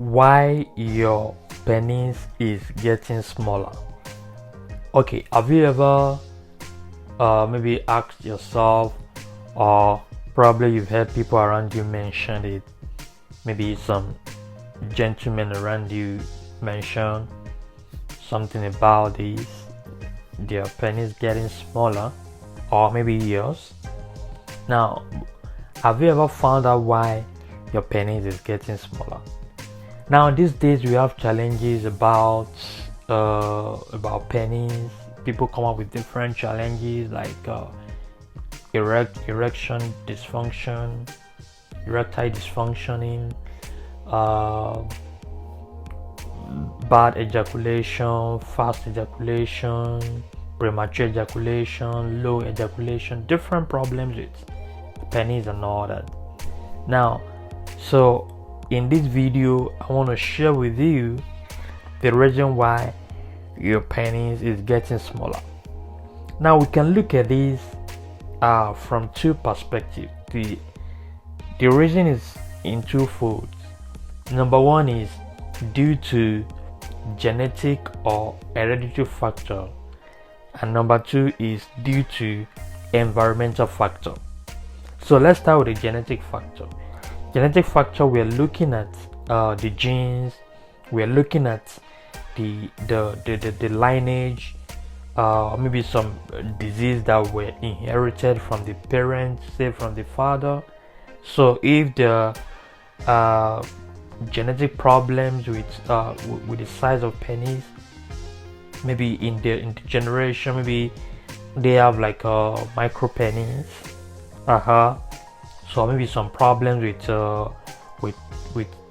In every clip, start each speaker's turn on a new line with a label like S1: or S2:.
S1: why your penis is getting smaller. Okay, have you ever maybe asked yourself, or probably you've heard people around you mention it, maybe some gentlemen around you mention something about this, their penis getting smaller, or maybe yours. Now, have you ever found out why your penis is getting smaller? Now these days we have challenges about penis. People come up with different challenges like erection dysfunction, erectile dysfunctioning, bad ejaculation, fast ejaculation, premature ejaculation, low ejaculation, different problems with penis and all that. Now, so in this video I want to share with you the reason why your penis is getting smaller. Now we can look at this from two perspectives. The reason is in two folds. Number one is due to genetic or hereditary factor, and number two is due to environmental factor. So let's start with the genetic factor. Genetic factor, we're looking at the genes, we're looking at the lineage, maybe some disease that were inherited from the parents, say from the father. So if the genetic problems with the size of penis, maybe in the generation, maybe they have like a micro penis, so maybe some problems with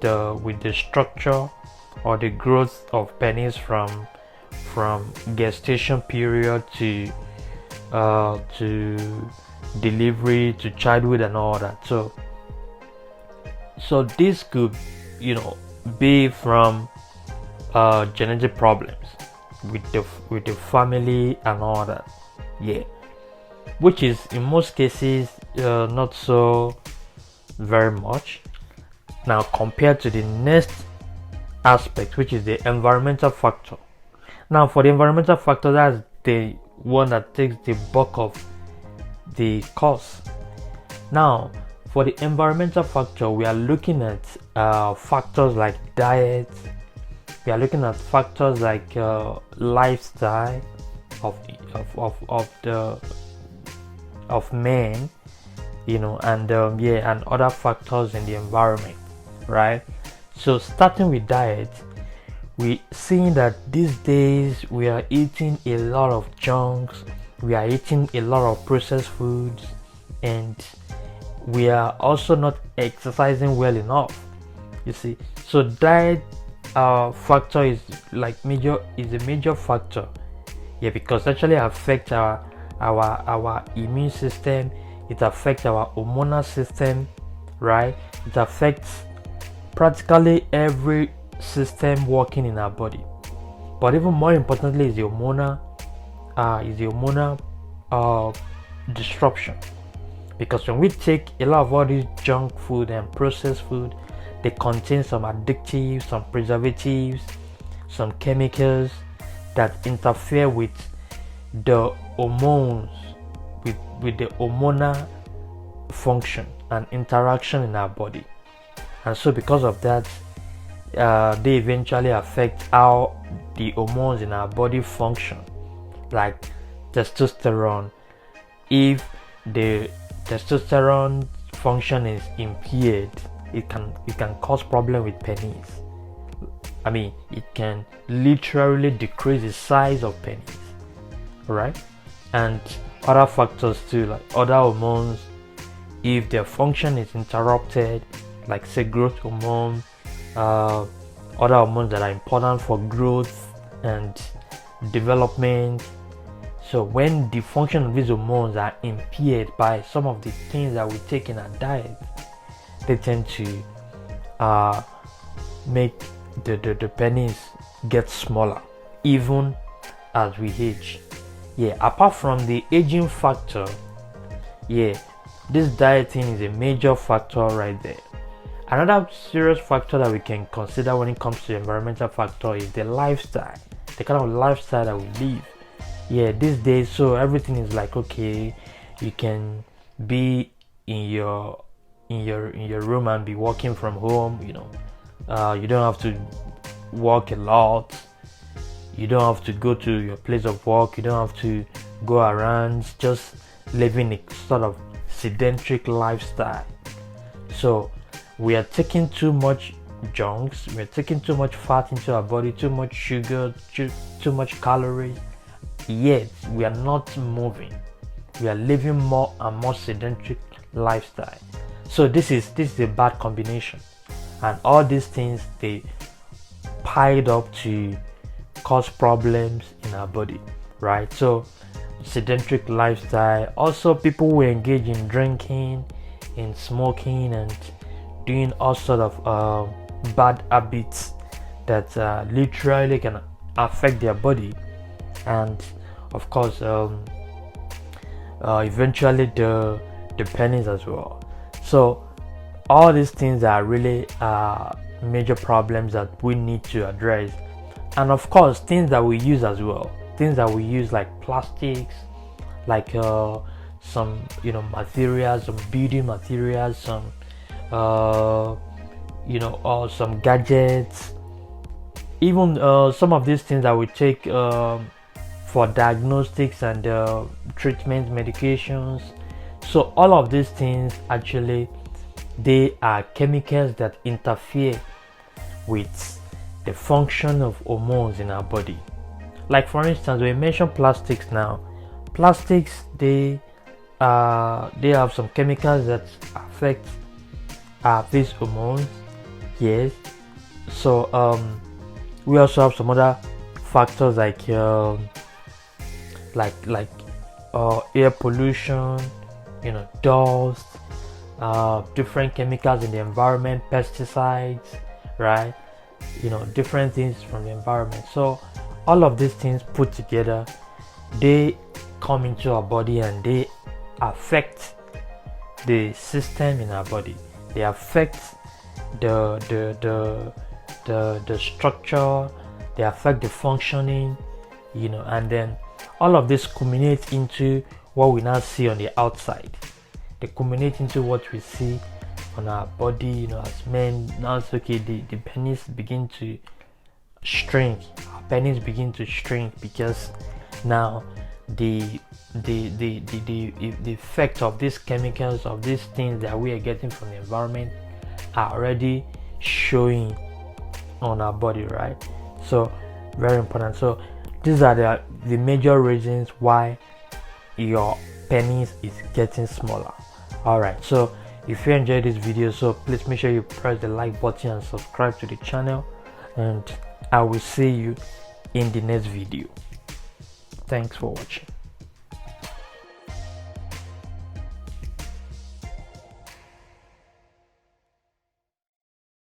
S1: the structure or the growth of penis from gestation period to delivery to childhood and all that. So this could be from genetic problems with the family and all that, which is in most cases not so very much. Now compared to the next aspect, which is the environmental factor. Now for the environmental factor, that's the one that takes the bulk of the cost. Now for the environmental factor, we are looking at factors like diet, we are looking at factors like lifestyle of men, and other factors in the environment, right? So starting with diet, we seeing that these days we are eating a lot of junks, we are eating a lot of processed foods, and we are also not exercising well enough, you see. So diet factor is a major factor, because it actually affects our immune system, it affects our hormonal system, right? It affects practically every system working in our body. But even more importantly is the hormonal disruption, because when we take a lot of all these junk food and processed food, they contain some additives, some preservatives, some chemicals that interfere with the hormones, with the hormonal function and interaction in our body. And so because of that, they eventually affect how the hormones in our body function, like testosterone. If the testosterone function is impaired, it can cause problem with penis. I mean, it can literally decrease the size of penis, right? And other factors too, like other hormones, if their function is interrupted, like say growth hormone, other hormones that are important for growth and development. So when the function of these hormones are impaired by some of the things that we take in our diet, they tend to make the penis get smaller even as we age. Apart from the aging factor, this diet thing is a major factor right there. Another serious factor that we can consider when it comes to environmental factor is the lifestyle, the kind of lifestyle that we live. Yeah, these days, so everything is like, okay, you can be in your room and be working from home. You don't have to work a lot. You don't have to go to your place of work. You don't have to go around, just living a sort of sedentary lifestyle. So we are taking too much junks, we're taking too much fat into our body, too much sugar, too much calories, yet we are not moving. We are living more and more sedentary lifestyle. So this is a bad combination, and all these things, they piled up to cause problems in our body, right? So sedentary lifestyle, also people who engage in drinking, in smoking, and doing all sort of bad habits that literally can affect their body, and of course eventually the pennies as well. So all these things are really major problems that we need to address. And of course, things that we use as well, things that we use like plastics, like some materials, some building materials, some or some gadgets, even some of these things that we take for diagnostics and treatment medications. So all of these things, actually, they are chemicals that interfere with the function of hormones in our body. Like for instance, we mentioned plastics now. Plastics, they have some chemicals that affect these hormones. Yes. So we also have some other factors like air pollution, dust, different chemicals in the environment, pesticides, right? Different things from the environment. So all of these things put together, they come into our body and they affect the system in our body. They affect the structure, they affect the functioning, and then all of this culminates into what we now see on the outside. They culminate into what we see on our body, as men. Now it's okay, the penis begin to shrink. Our penis begin to shrink because now the effect of these chemicals, of these things that we are getting from the environment, are already showing on our body, right? So very important. So these are the major reasons why your penis is getting smaller. All right, so if you enjoyed this video, so please make sure you press the like button and subscribe to the channel, and I will see you in the next video. Thanks for watching.